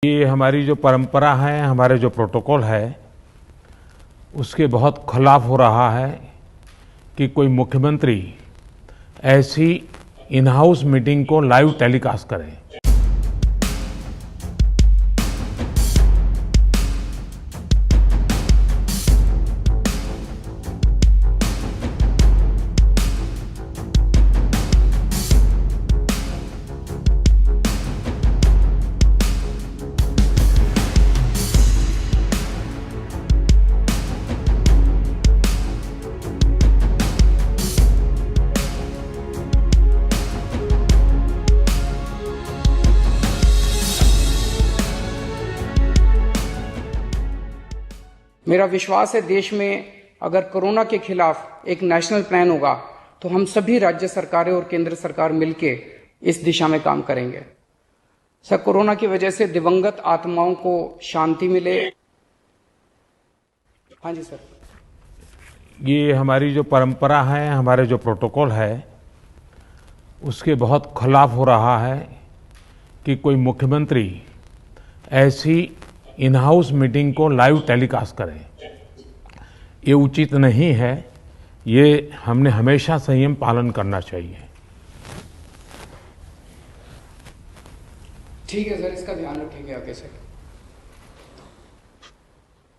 ये हमारी जो परंपरा है, हमारे जो प्रोटोकॉल है, उसके बहुत खिलाफ हो रहा है कि कोई मुख्यमंत्री ऐसी इन हाउस मीटिंग को लाइव टेलीकास्ट करे। मेरा विश्वास है देश में अगर कोरोना के खिलाफ एक नेशनल प्लान होगा तो हम सभी राज्य सरकारें और केंद्र सरकार मिलके इस दिशा में काम करेंगे। सर, कोरोना की वजह से दिवंगत आत्माओं को शांति मिले। हाँ जी सर। ये हमारी जो परंपरा है, हमारे जो प्रोटोकॉल है, उसके बहुत खिलाफ हो रहा है कि कोई मुख्यमंत्री ऐसी इन हाउस मीटिंग को लाइव टेलीकास्ट करें। ये उचित नहीं है। ये हमने हमेशा संयम पालन करना चाहिए। ठीक है सर, इसका ध्यान रखेंगे आगे से।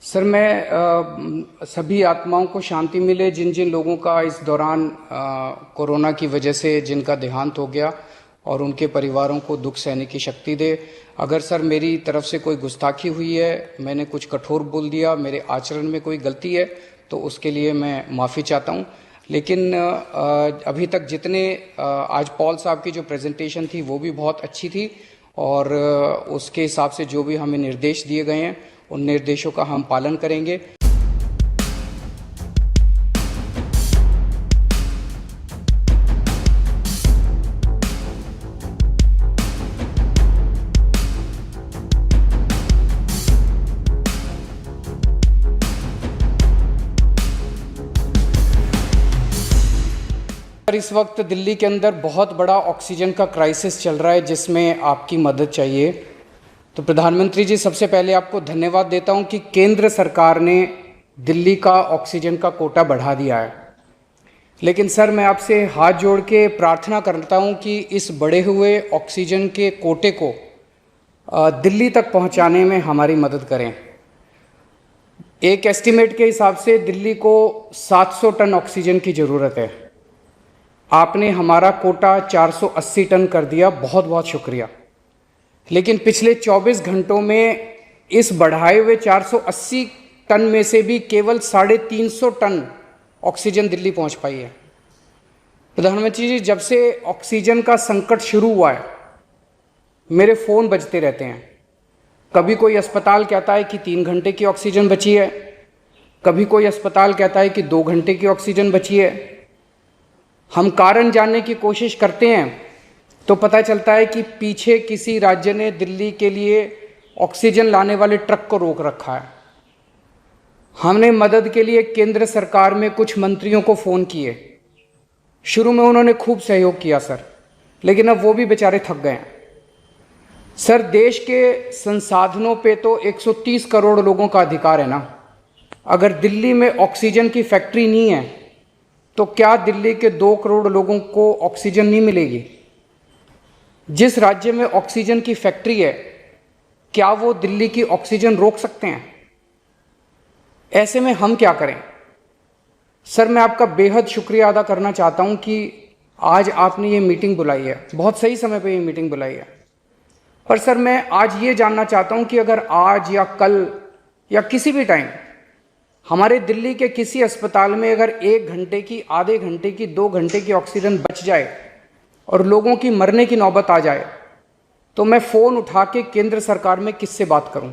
सर, मैं सभी आत्माओं को शांति मिले जिन जिन लोगों का इस दौरान कोरोना की वजह से जिनका देहांत हो गया, और उनके परिवारों को दुख सहने की शक्ति दे। अगर सर मेरी तरफ से कोई गुस्ताखी हुई है, मैंने कुछ कठोर बोल दिया, मेरे आचरण में कोई गलती है, तो उसके लिए मैं माफ़ी चाहता हूं। लेकिन अभी तक जितने आज पॉल साहब की जो प्रेजेंटेशन थी वो भी बहुत अच्छी थी, और उसके हिसाब से जो भी हमें निर्देश दिए गए हैं उन निर्देशों का हम पालन करेंगे। इस वक्त दिल्ली के अंदर बहुत बड़ा ऑक्सीजन का क्राइसिस चल रहा है जिसमें आपकी मदद चाहिए। तो प्रधानमंत्री जी, सबसे पहले आपको धन्यवाद देता हूं कि केंद्र सरकार ने दिल्ली का ऑक्सीजन का कोटा बढ़ा दिया है। लेकिन सर, मैं आपसे हाथ जोड़ के प्रार्थना करता हूं कि इस बढ़े हुए ऑक्सीजन के कोटे को दिल्ली तक पहुंचाने में हमारी मदद करें। एक एस्टिमेट के हिसाब से दिल्ली को 700 टन ऑक्सीजन की ज़रूरत है। आपने हमारा कोटा 480 टन कर दिया, बहुत बहुत शुक्रिया। लेकिन पिछले 24 घंटों में इस बढ़ाए हुए 480 टन में से भी केवल 350 टन ऑक्सीजन दिल्ली पहुंच पाई है। प्रधानमंत्री जी, जब से ऑक्सीजन का संकट शुरू हुआ है मेरे फ़ोन बजते रहते हैं। कभी कोई अस्पताल कहता है कि 3 घंटे की ऑक्सीजन बची है, कभी कोई अस्पताल कहता है कि 2 घंटे की ऑक्सीजन बची है। हम कारण जानने की कोशिश करते हैं तो पता चलता है कि पीछे किसी राज्य ने दिल्ली के लिए ऑक्सीजन लाने वाले ट्रक को रोक रखा है। हमने मदद के लिए केंद्र सरकार में कुछ मंत्रियों को फ़ोन किए। शुरू में उन्होंने खूब सहयोग किया सर, लेकिन अब वो भी बेचारे थक गए हैं। सर, देश के संसाधनों पे तो 130 करोड़ लोगों का अधिकार है ना। अगर दिल्ली में ऑक्सीजन की फैक्ट्री नहीं है तो क्या दिल्ली के 2 करोड़ लोगों को ऑक्सीजन नहीं मिलेगी? जिस राज्य में ऑक्सीजन की फैक्ट्री है, क्या वो दिल्ली की ऑक्सीजन रोक सकते हैं? ऐसे में हम क्या करें? सर, मैं आपका बेहद शुक्रिया अदा करना चाहता हूं कि आज आपने ये मीटिंग बुलाई है, बहुत सही समय पे ये मीटिंग बुलाई है। पर सर, मैं आज ये जानना चाहता हूं कि अगर आज या कल या किसी भी टाइम हमारे दिल्ली के किसी अस्पताल में अगर 1 घंटे की, आधे घंटे की, 2 घंटे की ऑक्सीजन बच जाए और लोगों की मरने की नौबत आ जाए, तो मैं फ़ोन उठा के केंद्र सरकार में किससे बात करूं?